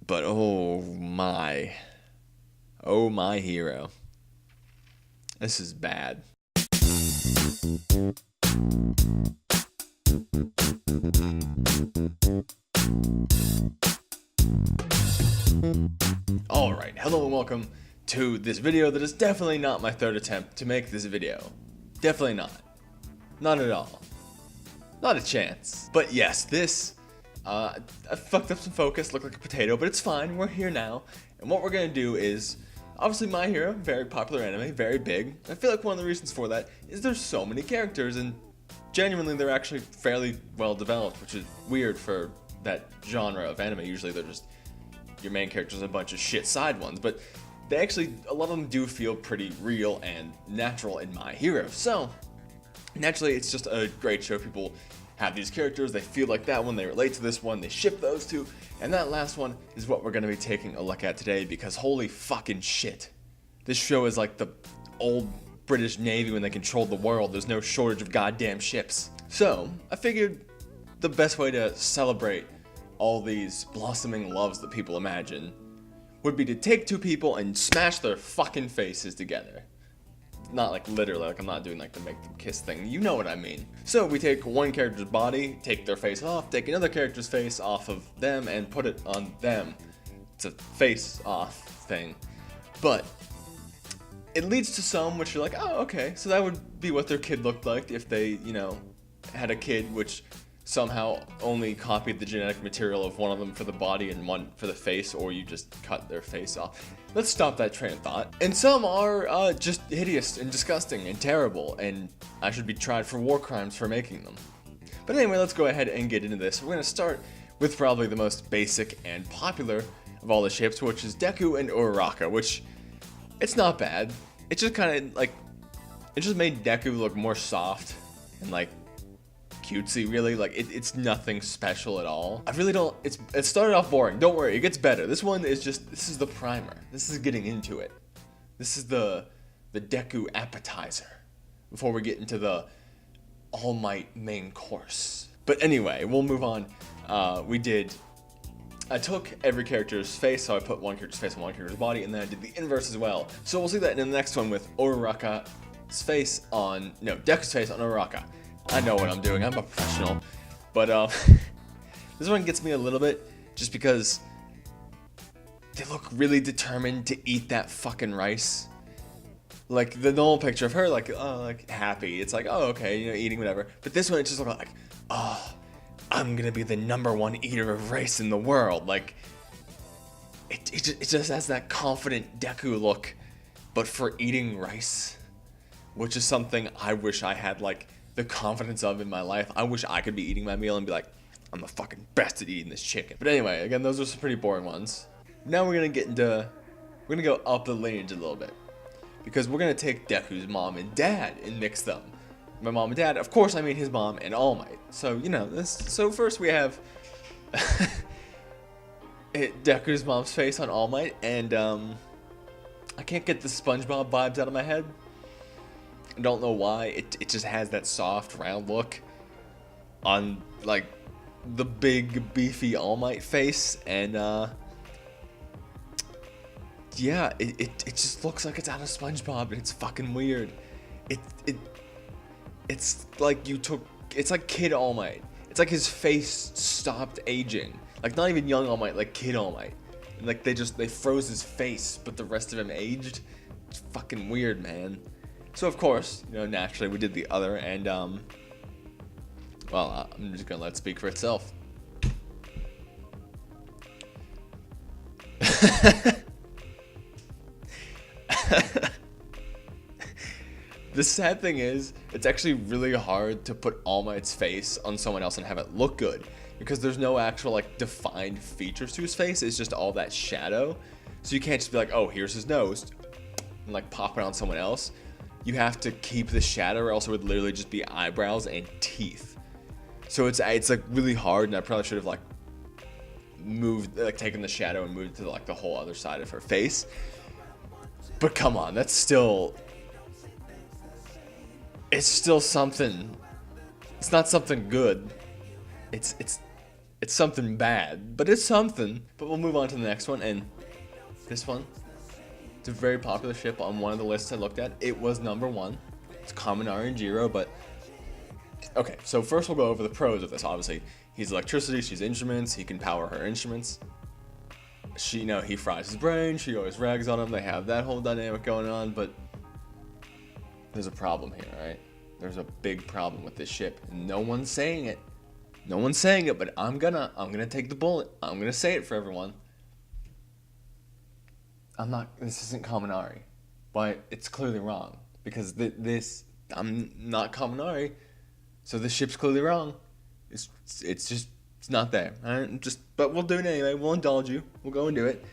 But oh my hero. This is bad. Alright, hello and welcome to this video that is definitely not my third attempt to make this video. Definitely not. Not at all. Not a chance. But yes, this, I fucked up some focus, looked like a potato, but it's fine, we're here now. And what we're gonna do is, obviously My Hero, very popular anime, very big. I feel like one of the reasons for that is there's so many characters and genuinely they're actually fairly well developed, which is weird for that genre of anime. Usually they're just your main characters and a bunch of shit side ones, but they actually, a lot of them do feel pretty real and natural in My Hero. So, naturally, it's just a great show. People have these characters, they feel like that one, they relate to this one, they ship those two, and that last one is what we're going to be taking a look at today, because holy fucking shit. This show is like the old British Navy when they controlled the world. There's no shortage of goddamn ships. So, I figured the best way to celebrate all these blossoming loves that people imagine would be to take two people and smash their fucking faces together. Not like literally, like I'm not doing like the make them kiss thing, you know what I mean. So we take one character's body, take their face off, take another character's face off of them and put it on them. It's a face off thing. But it leads to some which you're like, oh okay, so that would be what their kid looked like if they, you know, had a kid which somehow only copied the genetic material of one of them for the body and one for the face, or you just cut their face off. Let's stop that train of thought. And some are just hideous and disgusting and terrible, and I should be tried for war crimes for making them. But anyway, let's go ahead and get into this. We're going to start with probably the most basic and popular of all the shapes, which is Deku and Uraraka, which, it's not bad. It just kind of, like, it just made Deku look more soft and, like, cutesy, really. Like it's nothing special at all. I really don't, it started off boring. Don't worry, it gets better. This one is just, this is the primer. This is getting into it. This is the Deku appetizer before we get into the All Might main course. But anyway, we'll move on. I took every character's face, so I put one character's face on one character's body, and then I did the inverse as well. So we'll see that in the next one with Uraraka's face on, no, Deku's face on Uraraka. I know what I'm doing, I'm a professional. But this one gets me a little bit, just because they look really determined to eat that fucking rice. Like the normal picture of her, like, oh, like happy. It's like, oh, okay, you know, eating whatever. But this one, it just looks like, oh, I'm gonna be the #1 eater of rice in the world. Like, it just has that confident Deku look, but for eating rice, which is something I wish I had, like, the confidence of in my life. I wish I could be eating my meal and be like, I'm the fucking best at eating this chicken. But anyway, again, those are some pretty boring ones. Now we're gonna go up the lineage a little bit, because we're gonna take Deku's mom and dad and mix them. My mom and dad, of course I mean his mom and All Might. So, you know, so first we have Deku's mom's face on All Might, and I can't get the SpongeBob vibes out of my head. I don't know why, it just has that soft, round look on, like, the big, beefy All Might face, and, yeah, it just looks like it's out of SpongeBob, and it's fucking weird. It's like it's like Kid All Might. It's like his face stopped aging. Like, not even young All Might, like Kid All Might. And, like, they froze his face, but the rest of him aged. It's fucking weird, man. So of course, you know, naturally we did the other, and well, I'm just gonna let it speak for itself. The sad thing is, it's actually really hard to put All Might's face on someone else and have it look good, because there's no actual, like, defined features to his face. It's just all that shadow. So you can't just be like, oh, here's his nose, and like pop it on someone else. You have to keep the shadow, or else it would literally just be eyebrows and teeth. So it's like really hard, and I probably should have like taken the shadow and moved it to like the whole other side of her face. But come on, it's still something. It's not something good. It's It's something bad, but it's something. But we'll move on to the next one, and this one, it's a very popular ship on one of the lists I looked at. It was number 1. It's Kaminari and Jiro, but okay, so first we'll go over the pros of this. Obviously, he's electricity, she's instruments, he can power her instruments. He fries his brain, she always rags on him, they have that whole dynamic going on, but there's a problem here, right? There's a big problem with this ship, and no one's saying it. No one's saying it, but I'm gonna take the bullet. I'm gonna say it for everyone. This isn't Kaminari. But it's clearly wrong. Because I'm not Kaminari, so this ship's clearly wrong. It's not there. But we'll do it anyway. We'll indulge you. We'll go and do it.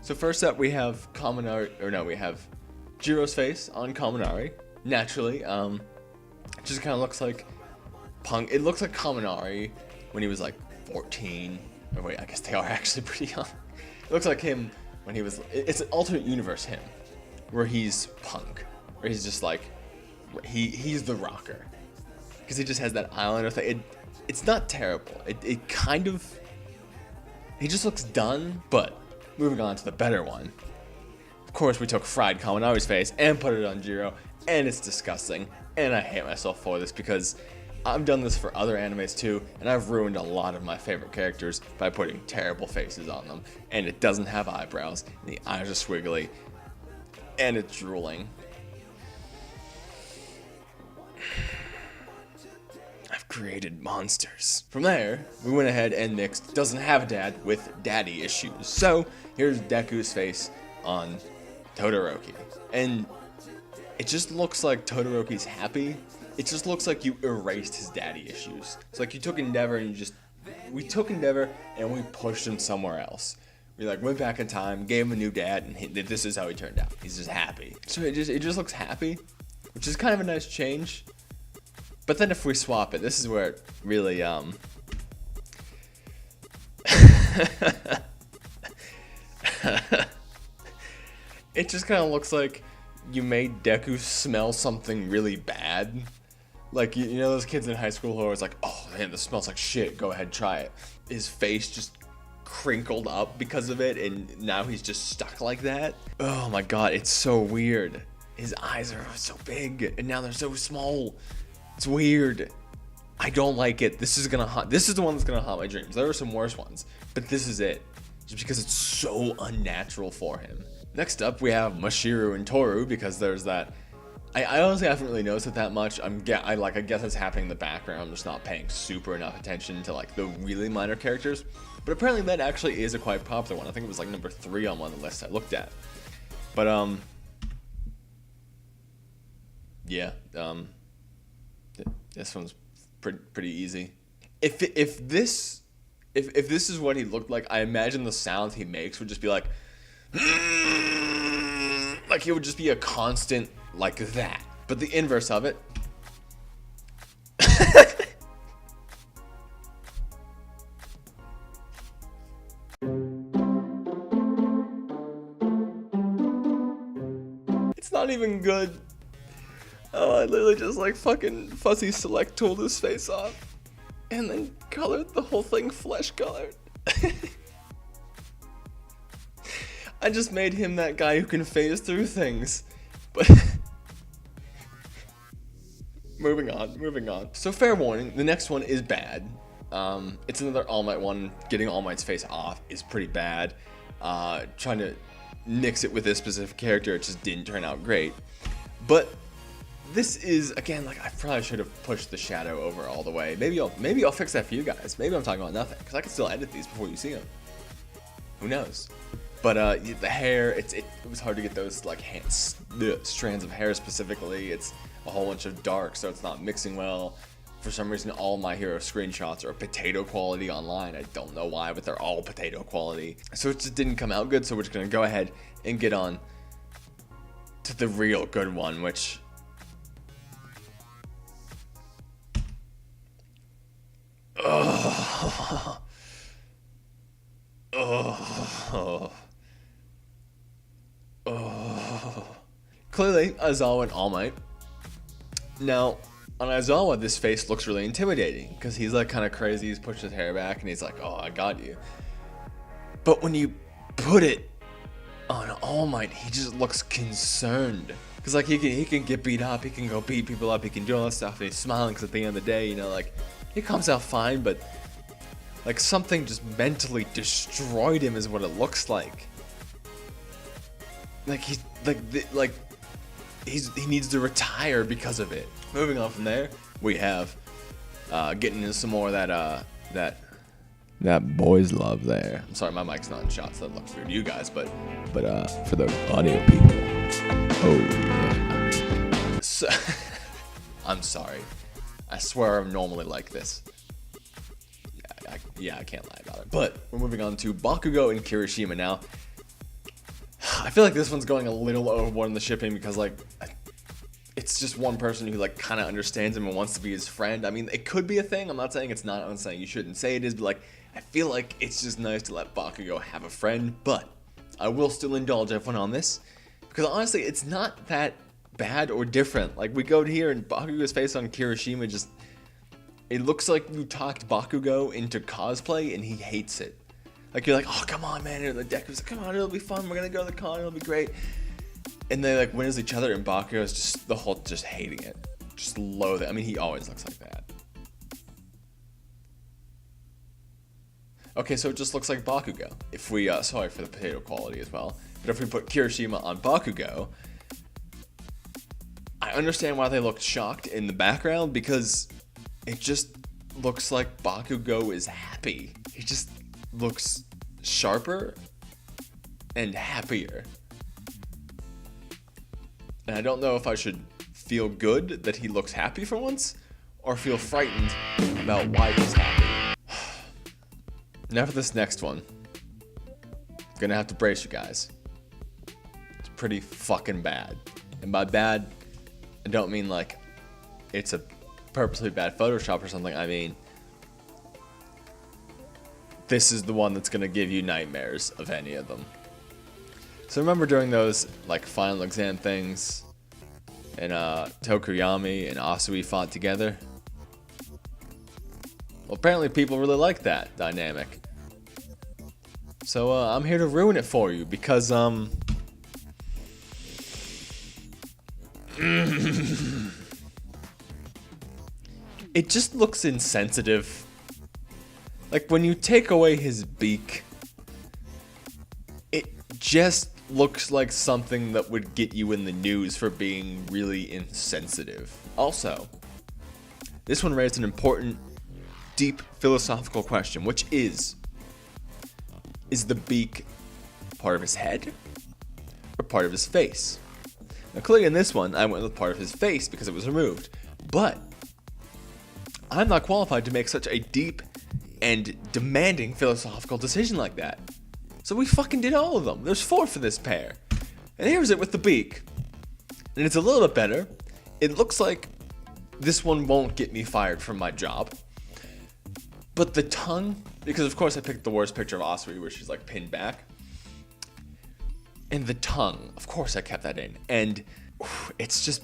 So first up, we have we have Jiro's face on Kaminari. Naturally, it just kind of looks like Punk. It looks like Kaminari when he was like 14. Or wait, I guess they are actually pretty young. It looks like him when he was. It's an alternate universe him, where he's Punk, where he's just like he's the rocker, because he just has that eyeliner thing. It's not terrible. It kind of. He just looks done. But moving on to the better one. Of course, we took fried Kaminari's face and put it on Jiro, and it's disgusting. And I hate myself for this because I've done this for other animes too, and I've ruined a lot of my favorite characters by putting terrible faces on them. And it doesn't have eyebrows, and the eyes are squiggly, and it's drooling. I've created monsters. From there, we went ahead and mixed Doesn't Have a Dad with Daddy Issues. So here's Deku's face on Todoroki, and it just looks like Todoroki's happy. It just looks like you erased his daddy issues. It's like you took Endeavor and we took Endeavor and we pushed him somewhere else. We went back in time, gave him a new dad, and this is how he turned out. He's just happy. So it just looks happy, which is kind of a nice change. But then if we swap it, this is where it really it just kind of looks like you made Deku smell something really bad. Like, you know those kids in high school who are always like, oh man, this smells like shit, go ahead, try it. His face just crinkled up because of it, and now he's just stuck like that. Oh my god, it's so weird. His eyes are so big, and now they're so small. It's weird. I don't like it. This is the one that's gonna haunt my dreams. There are some worse ones, but this is it. Just because it's so unnatural for him. Next up, we have Mashiru and Toru, because there's that. I honestly haven't really noticed it that much. I guess it's happening in the background. I'm just not paying super enough attention to the really minor characters. But apparently that actually is a quite popular one. I think it was number 3 on one of the lists I looked at. But yeah, this one's pretty easy. If this is what he looked like, I imagine the sound he makes would just be like it would just be a constant like that. But the inverse of it. It's not even good. Oh, I literally just fucking fuzzy select tooled his face off and then colored the whole thing flesh colored. I just made him that guy who can phase through things. But moving on. So fair warning, the next one is bad. It's another All Might one. Getting All Might's face off is pretty bad. Trying to mix it with this specific character, it just didn't turn out great. But this is, again, I probably should have pushed the shadow over all the way. Maybe I'll fix that for you guys. Maybe I'm talking about nothing, because I can still edit these before you see them. Who knows? But the hair, it was hard to get those strands of hair specifically. It's a whole bunch of dark, so it's not mixing well. For some reason, all My Hero screenshots are potato quality online. I don't know why, but they're all potato quality. So it just didn't come out good, so we're just gonna go ahead and get on to the real good one, which... Oh. Clearly, Aizawa and All Might. Now, On Aizawa, this face looks really intimidating because he's like kind of crazy. He's pushed his hair back and he's like, "Oh, I got you." But when you put it on All Might, he just looks concerned. Cause like he can get beat up, he can go beat people up, he can do all that stuff, and he's smiling because at the end of the day, you know, like he comes out fine, but like something just mentally destroyed him is what it looks like. Like he needs to retire because of it. Moving on from there, we have getting into some more of that boys love there. I'm sorry, my mic's not in shot, so that looks weird to you guys, but for the audio people, oh yeah. So, I'm sorry. I swear I'm normally like this. I can't lie about it. But we're moving on to Bakugo and Kirishima now. I feel like this one's going a little overboard in the shipping because like it's just one person who like kind of understands him and wants to be his friend. I mean, it could be a thing. I'm not saying it's not. I'm saying you shouldn't say it is, but like I feel like it's just nice to let Bakugo have a friend. But I will still indulge everyone on this because honestly, it's not that bad or different. Like we go to here and Bakugo's face on Kirishima just, it looks like you talked Bakugo into cosplay and he hates it. Like you're like, oh come on man, and the deck was like, come on, it'll be fun, we're gonna go to the con, it'll be great. And they like witness each other and Bakugo is just the whole just hating it. Just loathing. I mean, he always looks like that. Okay, so it just looks like Bakugo. If we, sorry for the potato quality as well, but if we put Kirishima on Bakugo, I understand why they looked shocked in the background because it just looks like Bakugo is happy. He just looks sharper and happier. And I don't know if I should feel good that he looks happy for once or feel frightened about why he's happy. Now for this next one. I'm gonna have to brace you guys. It's pretty fucking bad. And by bad, I don't mean like it's a purposely bad Photoshop or something. I mean, this is the one that's gonna give you nightmares of any of them. So remember during those like final exam things and Tokoyami and Asui fought together? Well, apparently people really like that dynamic. So I'm here to ruin it for you because it just looks insensitive. Like when you take away his beak, it just looks like something that would get you in the news for being really insensitive. Also, this one raised an important, deep philosophical question, which is the beak part of his head or part of his face? Now clearly in this one, I went with part of his face because it was removed, but I'm not qualified to make such a deep and demanding philosophical decision like that. So we fucking did all of them. There's 4 for this pair. And here's it with the beak. And it's a little bit better. It looks like this one won't get me fired from my job. But the tongue, because of course I picked the worst picture of Asui where she's like pinned back. And the tongue, of course I kept that in. And it's just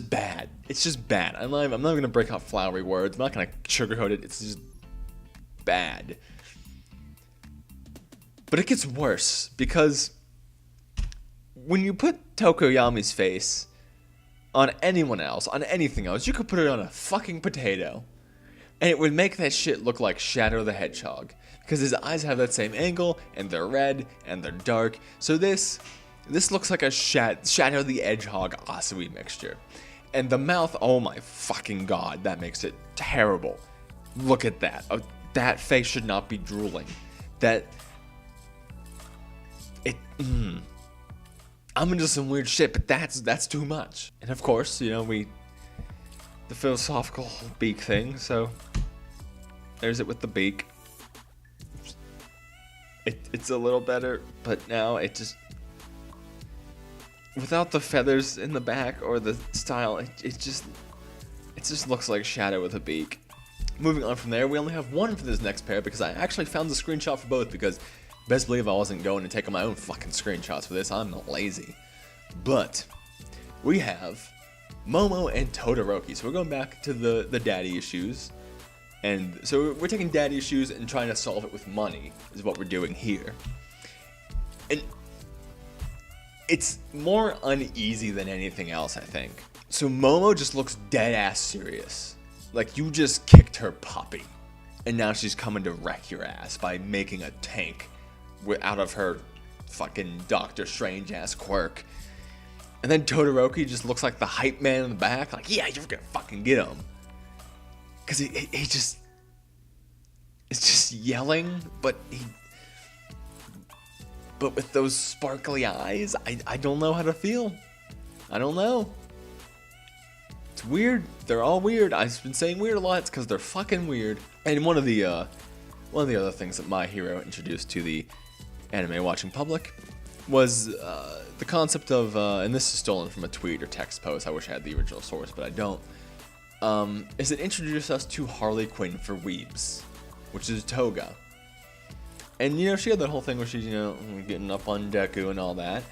bad. It's just bad. I'm not gonna break out flowery words. I'm not gonna sugarcoat it. It's just bad. But it gets worse because when you put Tokoyami's face on anyone else, on anything else, you could put it on a fucking potato and it would make that shit look like Shadow the Hedgehog because his eyes have that same angle and they're red and they're dark. So this looks like a Shadow the Hedgehog Asui mixture. And the mouth, oh my fucking god, that makes it terrible. Look at that. That face should not be drooling. I'm into some weird shit, but that's too much. And of course, you know, the philosophical beak thing, so there's it with the beak. It's a little better, but now it just, without the feathers in the back or the style, it just looks like Shadow with a beak. Moving on from there, we only have 1 for this next pair because I actually found the screenshot for both because best believe I wasn't going to take my own fucking screenshots for this. I'm not lazy. But we have Momo and Todoroki. So we're going back to the daddy issues. And so we're taking daddy issues and trying to solve it with money, is what we're doing here. And it's more uneasy than anything else, I think. So Momo just looks dead ass serious. Like you just kicked her puppy. And now she's coming to wreck your ass by making a tank out of her fucking Doctor Strange ass quirk. And then Todoroki just looks like the hype man in the back. Like, yeah, you're gonna fucking get him. Because he just is just yelling, but with those sparkly eyes, I don't know how to feel. I don't know. It's weird. They're all weird. I've been saying weird a lot. It's because they're fucking weird. And one of the other things that My Hero introduced to the anime watching public was the concept of, and this is stolen from a tweet or text post. I wish I had the original source, but I don't. Is it introduced us to Harley Quinn for weebs, which is Toga. And, she had that whole thing where she's, getting up on Deku and all that.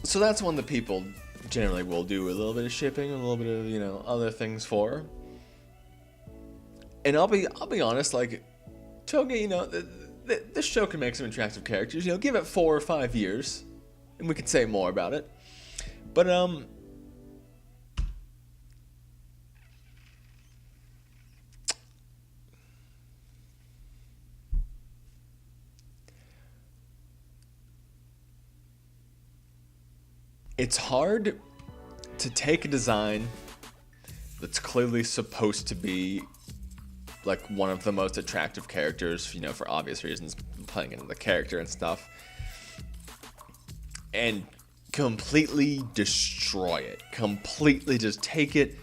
So that's one that people generally will do a little bit of shipping, a little bit of, other things for. And I'll be honest, like, Toga, this show can make some attractive characters. Give it 4 or 5 years, and we could say more about it. But, it's hard to take a design that's clearly supposed to be like one of the most attractive characters, for obvious reasons, playing into the character and stuff, and completely destroy it. Completely just take it,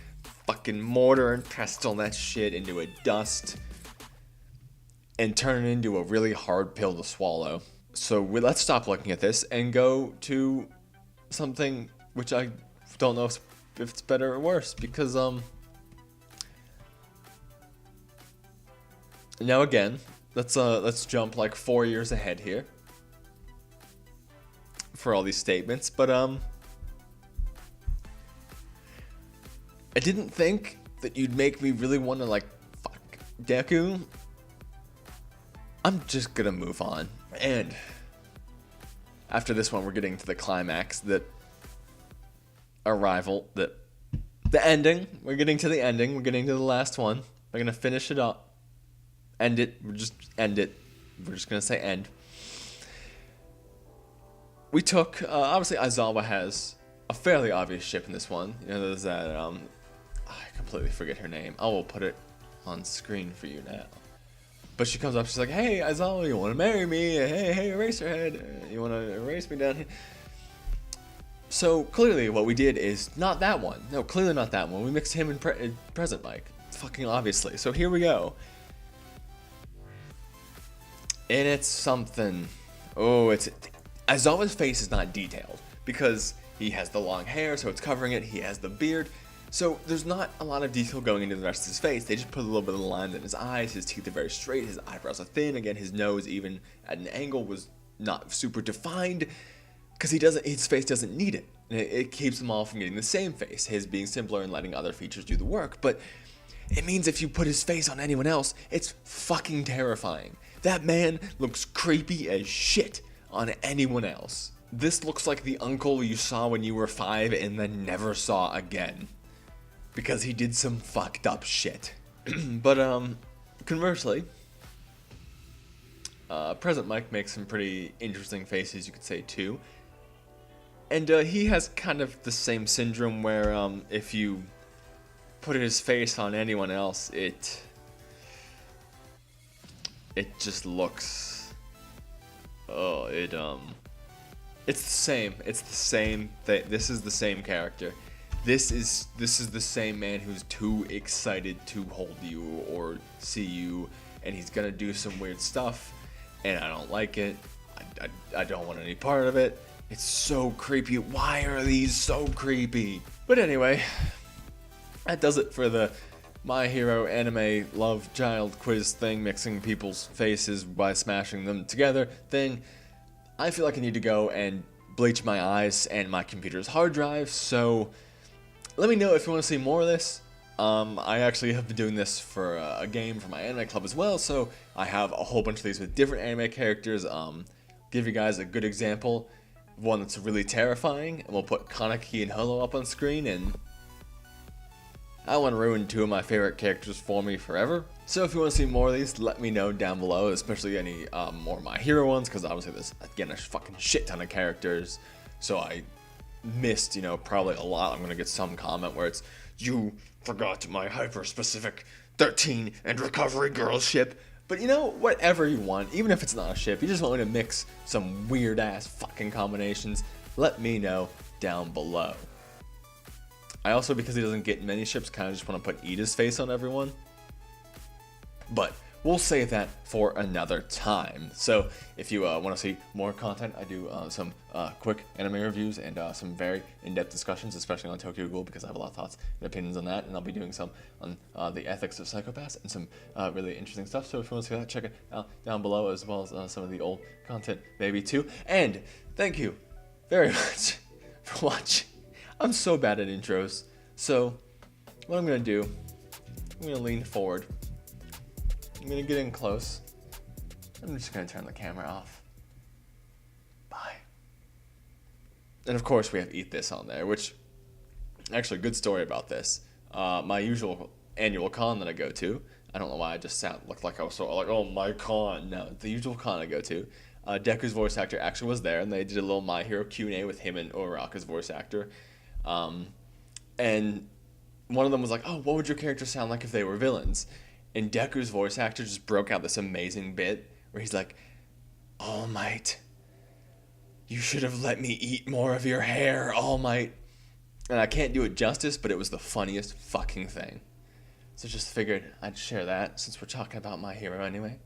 fucking mortar and pestle that shit into a dust, and turn it into a really hard pill to swallow. So let's stop looking at this and go to something which I don't know if it's better or worse, because now again, let's jump like 4 years ahead here for all these statements, but I didn't think that you'd make me really want to like fuck Deku. I'm just gonna move on. And after this one, we're getting to the climax, the ending. We're getting to the ending. We're getting to the last one. We're gonna finish it up. End it. We're just gonna say end. We took, obviously Aizawa has a fairly obvious ship in this one. There's that, I completely forget her name. I will put it on screen for you now. But she comes up, she's like, hey, Aizawa, you want to marry me? Hey, Eraserhead, you want to erase me down here? So, clearly what we did is not that one. No, clearly not that one. We mixed him and Present Mike. Fucking obviously. So here we go. And it's something. Aizawa's face is not detailed because he has the long hair, so it's covering it. He has the beard. So there's not a lot of detail going into the rest of his face. They just put a little bit of the line in his eyes. His teeth are very straight. His eyebrows are thin. Again, his nose, even at an angle, was not super defined because his face doesn't need it. It keeps them all from getting the same face. His being simpler and letting other features do the work. But it means if you put his face on anyone else, it's fucking terrifying. That man looks creepy as shit on anyone else. This looks like the uncle you saw when you were 5 and then never saw again. Because he did some fucked up shit. But, conversely, Present Mike makes some pretty interesting faces, you could say, too. And, he has kind of the same syndrome where, if you put his face on anyone else, it just looks, it's the same. It's the same thing. This is the same character. This is the same man who's too excited to hold you or see you, and he's gonna do some weird stuff, and I don't like it. I don't want any part of it. It's so creepy. Why are these so creepy? But anyway, that does it for the My Hero anime love child quiz thing, mixing people's faces by smashing them together thing. I feel like I need to go and bleach my eyes and my computer's hard drive, so let me know if you want to see more of this. I actually have been doing this for a game for my anime club as well, so I have a whole bunch of these with different anime characters. Give you guys a good example, one that's really terrifying, and we'll put Kaneki and Holo up on screen, and I don't want to ruin two of my favorite characters for me forever. So if you want to see more of these, let me know down below, especially any more My Hero ones, because obviously there's, again, a fucking shit ton of characters, so I missed, probably a lot. I'm going to get some comment where it's, you forgot my hyper-specific 13 and Recovery Girls ship. But whatever you want, even if it's not a ship, you just want me to mix some weird-ass fucking combinations, let me know down below. I also, because he doesn't get many ships, kind of just want to put Ida's face on everyone. But we'll save that for another time. So if you want to see more content, I do some quick anime reviews and some very in-depth discussions, especially on Tokyo Ghoul, because I have a lot of thoughts and opinions on that, and I'll be doing some on the ethics of psychopaths and some really interesting stuff. So if you want to see that, check it out down below, as well as some of the old content maybe too. And thank you very much for watching. I'm so bad at intros, so what I'm going to do, I'm going to lean forward. I'm going to get in close. I'm just going to turn the camera off. Bye. And of course we have Eat This on there, which, actually, good story about this. My usual annual con that I go to, I don't know why I just looked like I was so like, oh, my con. No, the usual con I go to. Deku's voice actor actually was there, and they did a little My Hero Q&A with him and Uraraka's voice actor. And one of them was like, oh, what would your character sound like if they were villains? And Deku's voice actor just broke out this amazing bit where he's like, All Might, you should have let me eat more of your hair, All Might. And I can't do it justice, but it was the funniest fucking thing. So just figured I'd share that since we're talking about My Hero anyway.